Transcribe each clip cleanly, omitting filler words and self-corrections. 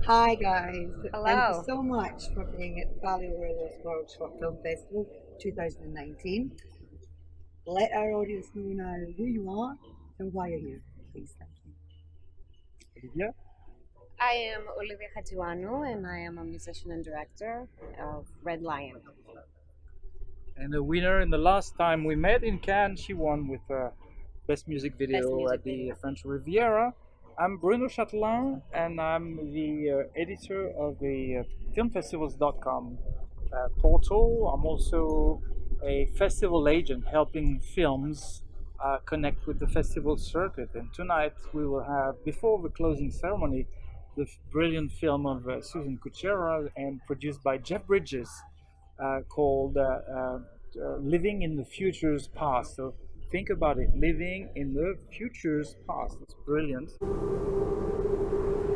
Hi guys, thank you Hello. so much for being at the Paleochora World Short Film Festival 2019. Let our audience know now who you are and why you're here, please. Thank you. Olivia. I am Olivia Hadjiioannou, and I am a musician and director of Red Lion. And the winner in the last time we met in Cannes, she won with Best Music Best Video music at the video. French Riviera. I'm Bruno Chatelin, and I'm the editor of the filmfestivals.com portal. I'm also a festival agent helping films connect with the festival circuit. And tonight we will have, before the closing ceremony, the brilliant film of Susan Kuchera and produced by Jeff Bridges called Living in the Future's Past. So think about it, living in the future's past. It's brilliant.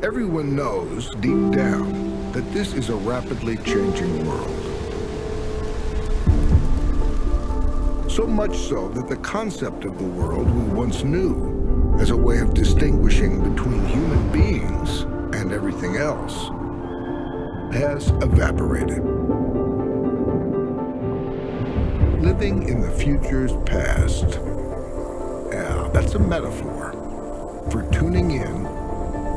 Everyone knows deep down that this is a rapidly changing world. So much so that the concept of the world we once knew as a way of distinguishing between human beings and everything else has evaporated. Living in the future's past. Yeah, that's a metaphor for tuning in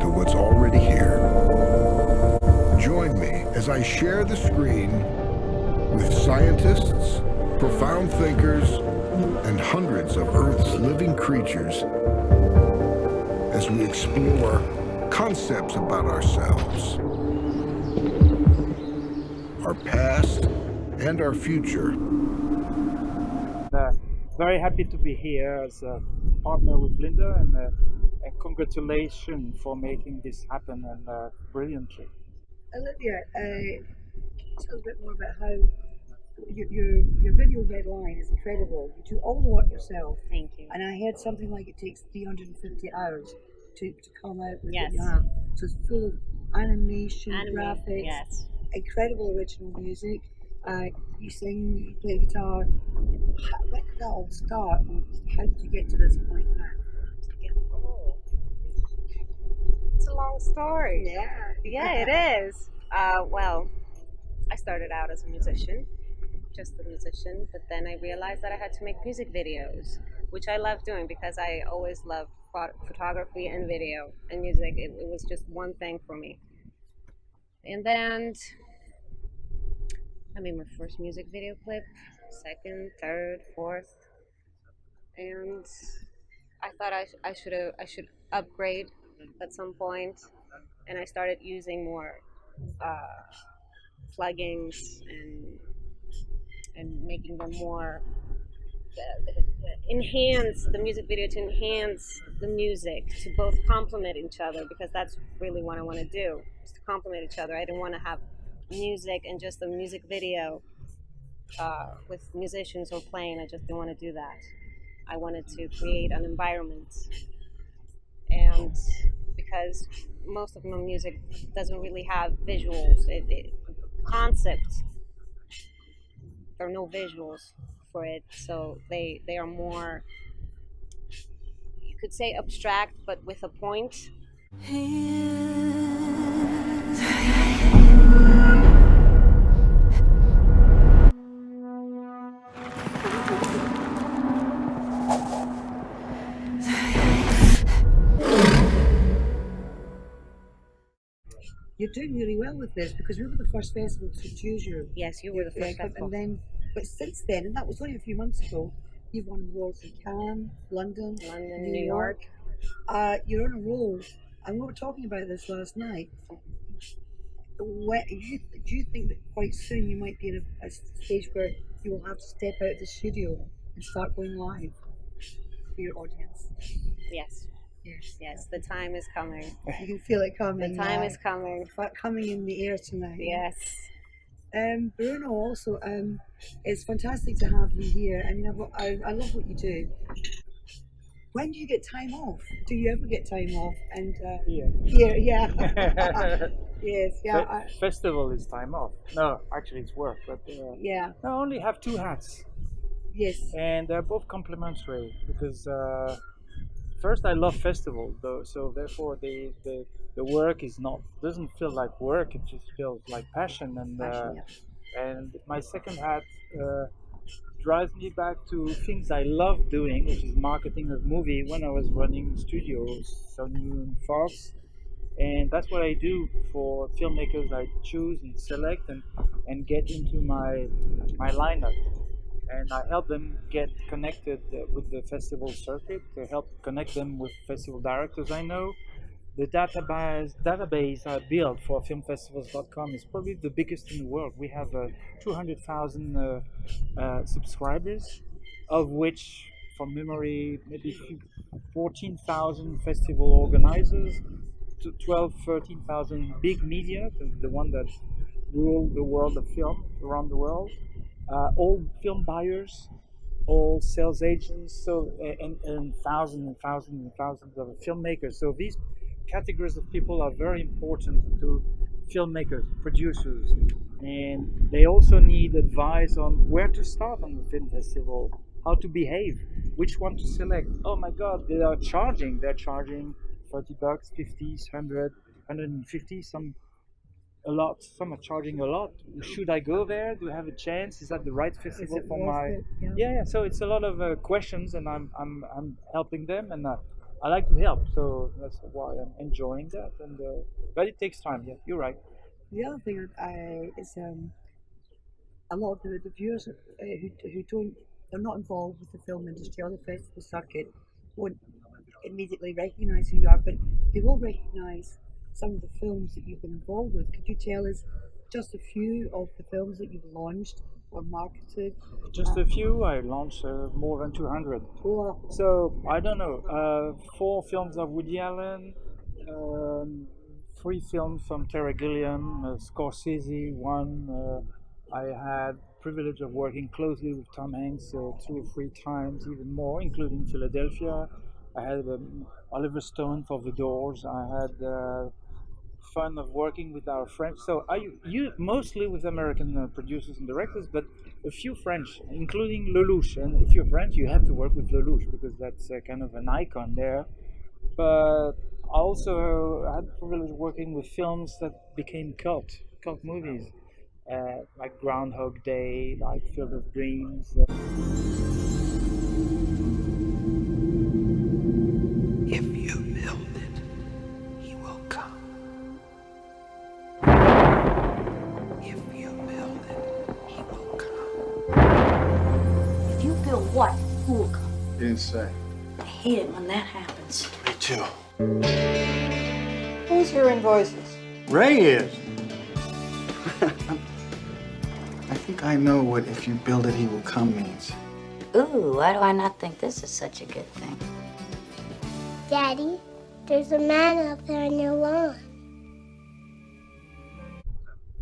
to what's already here. Join me as I share the screen with scientists, profound thinkers, and hundreds of Earth's living creatures as we explore concepts about ourselves, our past, and our future. Very happy to be here as a partner with Linda, and congratulations for making this happen and brilliantly. Olivia, tell us a bit more about how your video Red Line is incredible. You do all the work yourself, Thank you. and I heard something like it takes 350 hours to come out with Yes. what you have. So it's full of animation, graphics, Yes. incredible original music. You sing, you play guitar. When did that all start? And how did you get to this point now? Oh, it's a long story. Yeah. Yeah, it is. Well, I started out as a musician, just a musician, but then I realized that I had to make music videos, which I love doing because I always loved photography and video and music. It was just one thing for me. And then I made my first music video clip, second, third, fourth, and I thought I should upgrade at some point, and I started using more plugins and making them more enhance the music video to enhance the music to both complement each other, because that's really what I want to do, is to complement each other. I didn't want to have music and just a music video with musicians or playing. I just didn't want to do that. I wanted to create an environment, and because most of my music doesn't really have visuals, concept, there are no visuals for it, so they are more, you could say, abstract, but with a point. You're doing really well with this because we were the first festival to choose your Yes, you were the first clip, festival. and then, but since then, and that was only a few months ago, you've won awards in Cannes, London, New York. You're on a roll, and we were talking about this last night. Do you think that quite soon you might be in a stage where you will have to step out of the studio and start going live for your audience? Yes, Yes. the time is coming. You can feel it coming. The time is coming. Coming in the air tonight. Yes. Bruno, also, it's fantastic to have you here. I mean, I love what you do. When do you get time off? Do you ever get time off? And here, yeah. Yes, yeah. Festival is time off. No, actually it's work, but Yeah. I only have two hats, Yes. and they're both complementary because first I love festivals though, so therefore the work is not doesn't feel like work. It just feels like passion. Passion, yeah. And my second hat drives me back to things I love doing, which is marketing of movie when I was running studios, Sony and Fox, and that's what I do for filmmakers. I choose and select and get into my lineup, and I help them get connected with the festival circuit to help connect them with festival directors I know. The database I built for filmfestivals.com is probably the biggest in the world. We have 200,000 subscribers, of which, from memory, maybe 14,000 festival organizers, to 12, 13,000 big media, the one that rule the world of film around the world, all film buyers, all sales agents, so and thousands and thousands and thousands of filmmakers. So these categories of people are very important to filmmakers, producers, and they also need advice on where to start on the film festival, how to behave, which one to select. Oh my God, they are charging. They're charging $30, 50, 100, 150, some a lot. Some are charging a lot. Should I go there? Do I have a chance? Is that the right Is festival it for worth my? it? Yeah. Yeah. So it's a lot of questions, and I'm helping them, and I like to help. So that's why I'm enjoying that. And but it takes time. Yeah, you're right. The other thing is a lot of the viewers who don't, they're not involved with the film industry or the festival circuit won't immediately recognise who you are, but they will recognise some of the films that you've been involved with. Could you tell us just a few of the films that you've launched or marketed? Just a few. I launched more than 200. Or So I don't know. 4 films of Woody Allen, um, 3 films from Terry Gilliam, Scorsese. One. I had privilege of working closely with Tom Hanks 2 or 3 times, even more, including Philadelphia. I had Oliver Stone for The Doors. I had fun of working with our French. So I you mostly with American producers and directors, but a few French, including Lelouch. And if you're French, you have to work with Lelouch because that's kind of an icon there. But I also had the privilege of working with films that became cult movies, like Groundhog Day, like Field of Dreams. If you build it, he will come. If you build it, he will come. If you build what, who will come? You didn't say. I hate it when that happens. Me too. Who's here in voices? Ray is. I think I know what "if you build it, he will come" means. Ooh, why do I not think this is such a good thing? Daddy, there's a man out there on your lawn.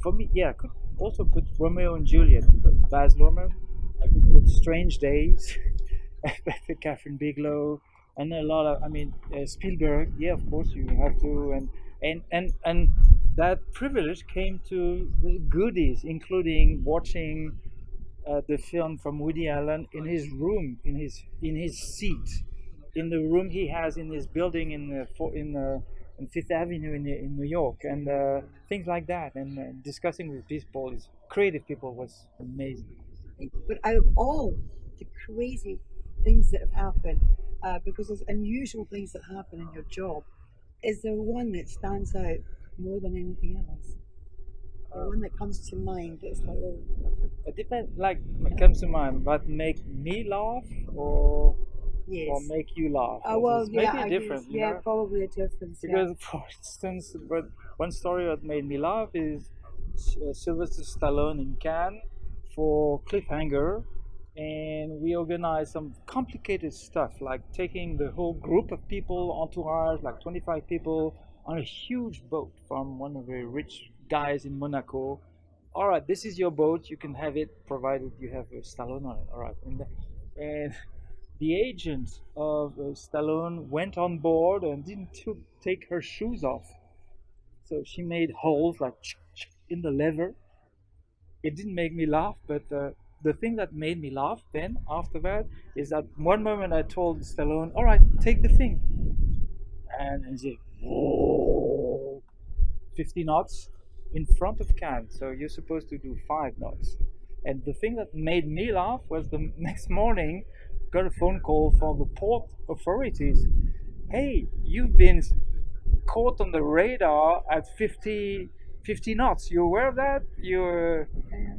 For me, yeah, I could also put Romeo and Juliet, but Baz Luhrmann. I could put Strange Days, Catherine Bigelow, and a lot of, Spielberg. Yeah, of course you have to, and that privilege came to the goodies, including watching the film from Woody Allen in his room, in his seat, in the room he has in his building in Fifth Avenue in New York, and things like that, and discussing with people, creative people, was amazing. but out of all the crazy things that have happened, because there's unusual things that happen in your job, is there one that stands out more than anything else? The one that comes to mind that's like, oh, It depends. Like, it comes to mind, but make me laugh or yes. make you laugh. Well, It's yeah, maybe I different. guess, you yeah, know? probably a difference. Because, for instance, one story that made me laugh is Sylvester Stallone in Cannes for Cliffhanger, and we organized some complicated stuff, like taking the whole group of people, entourage, like 25 people, on a huge boat from one of the rich guys in Monaco. All right, this is your boat. You can have it, provided you have Stallone on it. All right, and the agent of Stallone went on board and didn't take her shoes off. So she made holes like in the leather. It didn't make me laugh, but the thing that made me laugh then after that is that one moment I told Stallone, all right, take the thing, and he said, whoa, 50 knots in front of Cannes, so you're supposed to do 5 knots. And the thing that made me laugh was the next morning, got a phone call from the port authorities. Hey, you've been caught on the radar at 50 knots. You aware of that?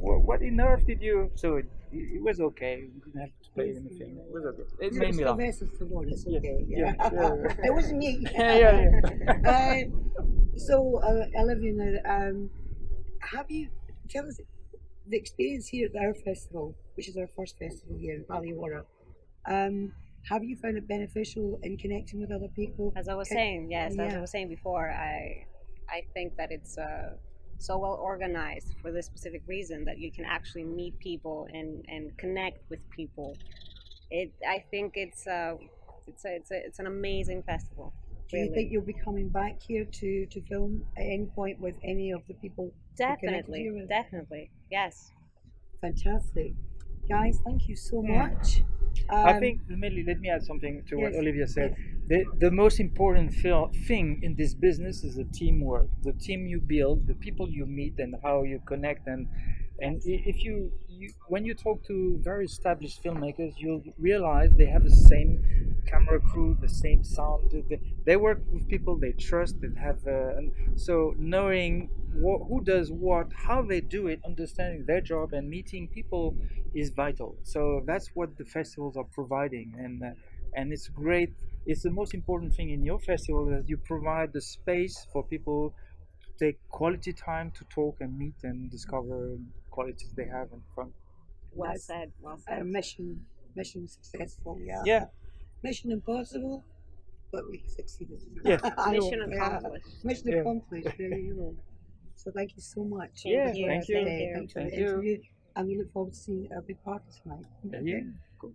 What in earth did you? So it was okay. We didn't have to pay anything. It was okay. It made me laugh. It's Yes, okay. yeah, yeah. It wasn't me. Yeah. So, Olivia, now, have you tell us the experience here at our festival, which is our first festival here in Paleochora? Have you found it beneficial in connecting with other people? As I was saying, yes, as I Yeah. was saying before, I think that it's so well organized for this specific reason that you can actually meet people and connect with people. I think it's an amazing festival. Do you Really. think you'll be coming back here to film at any point with any of the people you connected here with? Definitely, yes. Fantastic. Guys, thank you so Yeah. much. I think, let me add something to what Yes, Olivia said. yes. The most important thing in this business is the teamwork, the team you build, the people you meet, and how you connect. And if you when you talk to very established filmmakers, you'll realize they have the same camera crew, the same sound. They work with people they trust, that have, and so knowing who does what, how they do it, understanding their job, and meeting people is vital. So that's what the festivals are providing, and it's great. It's the most important thing in your festival, that you provide the space for people to take quality time to talk and meet and discover qualities they have and fun. Well That's said. Well said. mission successful. Yeah. Yeah, Mission impossible, but we succeeded. Yeah. I Mission hope, accomplished. Mission Yeah. accomplished. There you go. So thank you so much. Yeah, you. thank you. Today. Thank you. Thanks for the Thank you. interview, and we look forward to seeing a big party tonight. Yeah. Cool.